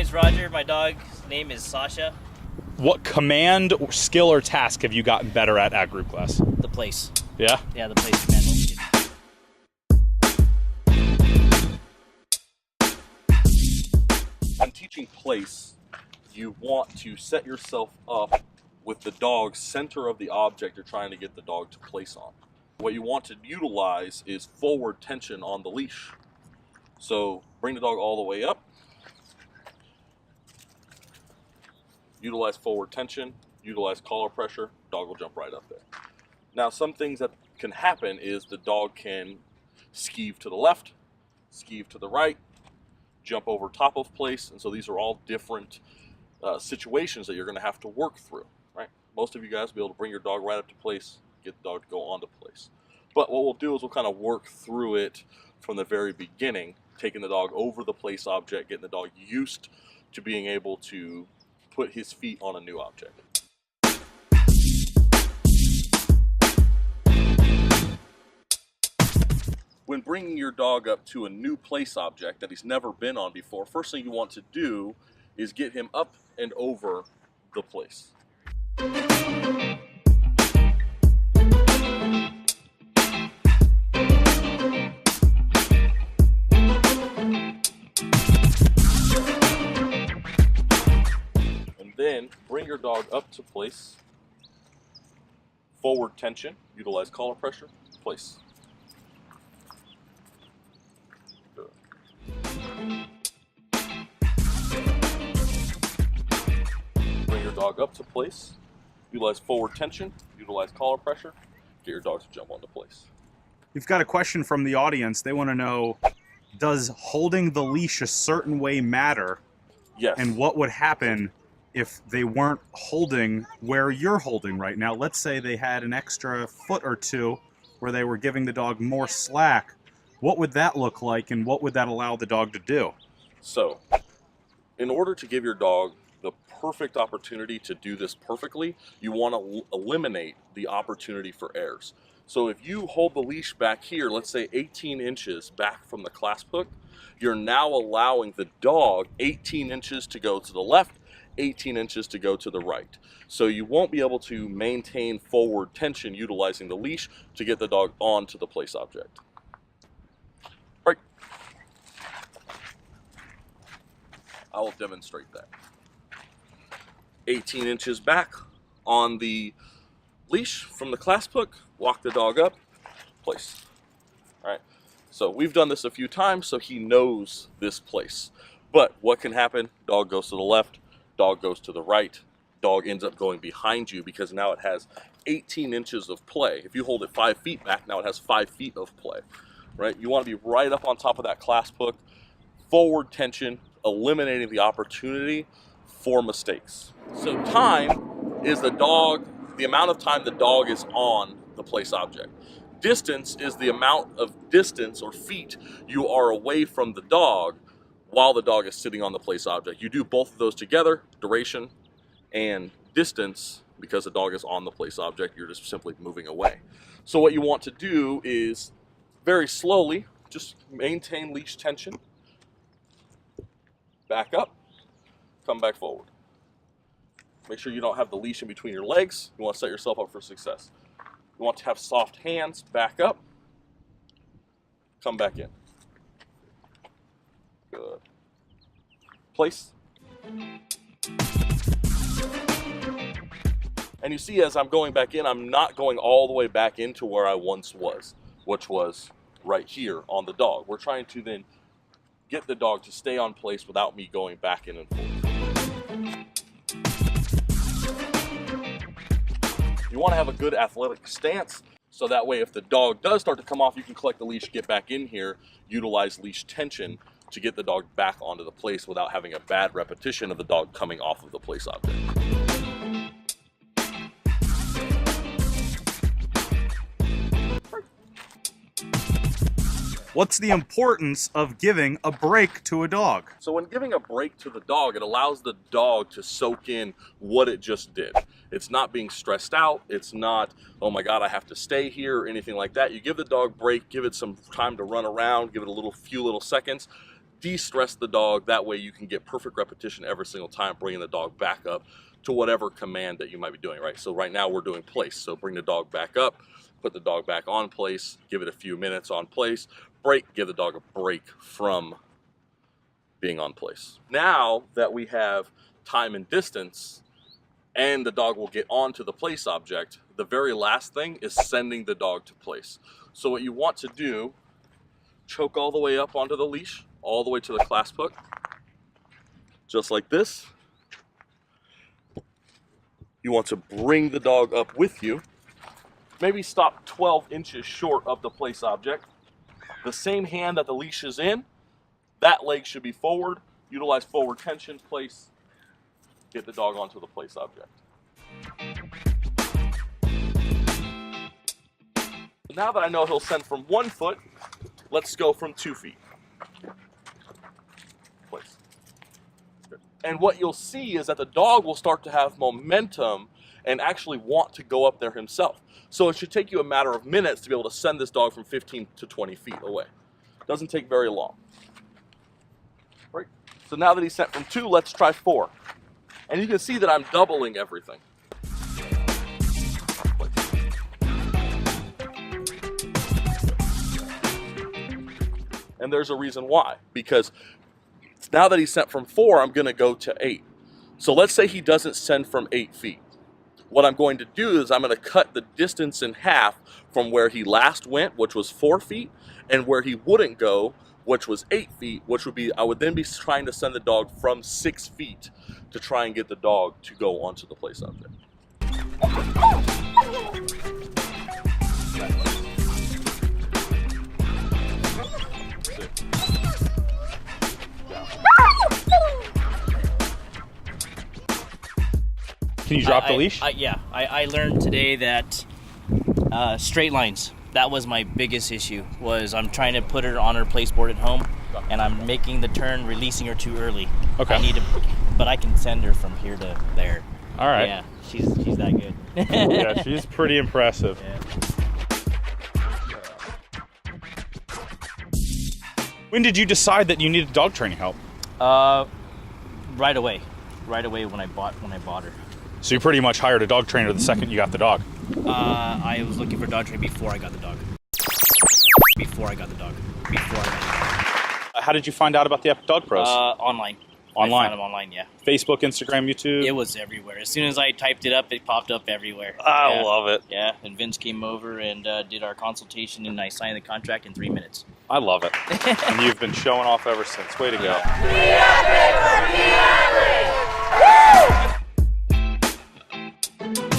name's Roger. My dog's name is Sasha. What command, skill, or task have you gotten better at group class? The place. Yeah? Yeah, the place command. When teaching place, you want to set yourself up with the dog center of the object you're trying to get the dog to place on. What you want to utilize is forward tension on the leash. So bring the dog all the way up. Utilize forward tension, utilize collar pressure, dog will jump right up there. Now some things that can happen is the dog can skeeve to the left, skeeve to the right, jump over top of place, and so these are all different situations that you're going to have to work through, right? Most of you guys will be able to bring your dog right up to place, get the dog to go onto place. But what we'll do is we'll kind of work through it from the very beginning, taking the dog over the place object, getting the dog used to being able to put his feet on a new object. When bringing your dog up to a new place object that he's never been on before, first thing you want to do is get him up and over the place. Then bring your dog up to place, forward tension, utilize collar pressure, place. Good. Bring your dog up to place, utilize forward tension, utilize collar pressure, get your dog to jump onto place. We've got a question from the audience. They want to know, does holding the leash a certain way matter? Yes. And what would happen if they weren't holding where you're holding right now? Let's say they had an extra foot or two where they were giving the dog more slack. What would that look like, and what would that allow the dog to do? So, in order to give your dog the perfect opportunity to do this perfectly, you want to eliminate the opportunity for errors. So if you hold the leash back here, let's say 18 inches back from the clasp hook, you're now allowing the dog 18 inches to go to the left, 18 inches to go to the right. So you won't be able to maintain forward tension utilizing the leash to get the dog onto the place object. Right. I will demonstrate that. 18 inches back on the leash from the clasp hook, walk the dog up, place. All right. So we've done this a few times, so he knows this place. But what can happen? Dog goes to the left, dog goes to the right, dog ends up going behind you because now it has 18 inches of play. If you hold it 5 feet back, now it has 5 feet of play, right? You want to be right up on top of that clasp hook, forward tension, eliminating the opportunity for mistakes. So time is the amount of time the dog is on the place object. Distance is the amount of distance or feet you are away from the dog while the dog is sitting on the place object. You do both of those together, duration and distance, because the dog is on the place object, you're just simply moving away. So what you want to do is very slowly just maintain leash tension, back up, come back forward. Make sure you don't have the leash in between your legs. You want to set yourself up for success. You want to have soft hands, back up, come back in. Good. Place. And you see, as I'm going back in, I'm not going all the way back into where I once was, which was right here on the dog. We're trying to then get the dog to stay on place without me going back in and forth. You want to have a good athletic stance, so that way if the dog does start to come off, you can collect the leash, get back in here, utilize leash tension to get the dog back onto the place without having a bad repetition of the dog coming off of the place object. What's the importance of giving a break to a dog? So when giving a break to the dog, it allows the dog to soak in what it just did. It's not being stressed out. It's not, oh my God, I have to stay here or anything like that. You give the dog a break, give it some time to run around, give it few little seconds. de-stress the dog. That way you can get perfect repetition every single time, bringing the dog back up to whatever command that you might be doing, right? So right now we're doing place. So bring the dog back up, put the dog back on place, give it a few minutes on place, break, give the dog a break from being on place. Now that we have time and distance, and the dog will get onto the place object, the very last thing is sending the dog to place. So what you want to do, choke all the way up onto the leash, all the way to the clasp hook, just like this. You want to bring the dog up with you. Maybe stop 12 inches short of the place object. The same hand that the leash is in, that leg should be forward. Utilize forward tension, place, get the dog onto the place object. Now that I know he'll send from 1 foot, let's go from 2 feet. Place. Good. And what you'll see is that the dog will start to have momentum and actually want to go up there himself. So it should take you a matter of minutes to be able to send this dog from 15 to 20 feet away. Doesn't take very long. Right. So now that he's sent from 2, let's try 4. And you can see that I'm doubling everything. And there's a reason why. Because now that he's sent from 4, I'm going to go to 8. So let's say he doesn't send from 8 feet. What I'm going to do is I'm going to cut the distance in half from where he last went, which was 4 feet, and where he wouldn't go, which was 8 feet, which would be, I would then be trying to send the dog from 6 feet to try and get the dog to go onto the place object. Can you drop the leash? I learned today that straight lines, that was my biggest issue, was I'm trying to put her on her place board at home, and I'm making the turn, releasing her too early. Okay. But I can send her from here to there. All right. Yeah, she's that good. Yeah, she's pretty impressive. Yeah. When did you decide that you needed dog training help? Right away when I bought her. So you pretty much hired a dog trainer the second you got the dog? I was looking for dog training before I got the dog. How did you find out about the Epic Dog Pros? Online. Online? I found them online, yeah. Facebook, Instagram, YouTube? It was everywhere. As soon as I typed it up, it popped up everywhere. I love it. Yeah, and Vince came over and did our consultation, and I signed the contract in 3 minutes. I love it. And you've been showing off ever since. Way to go. Woo!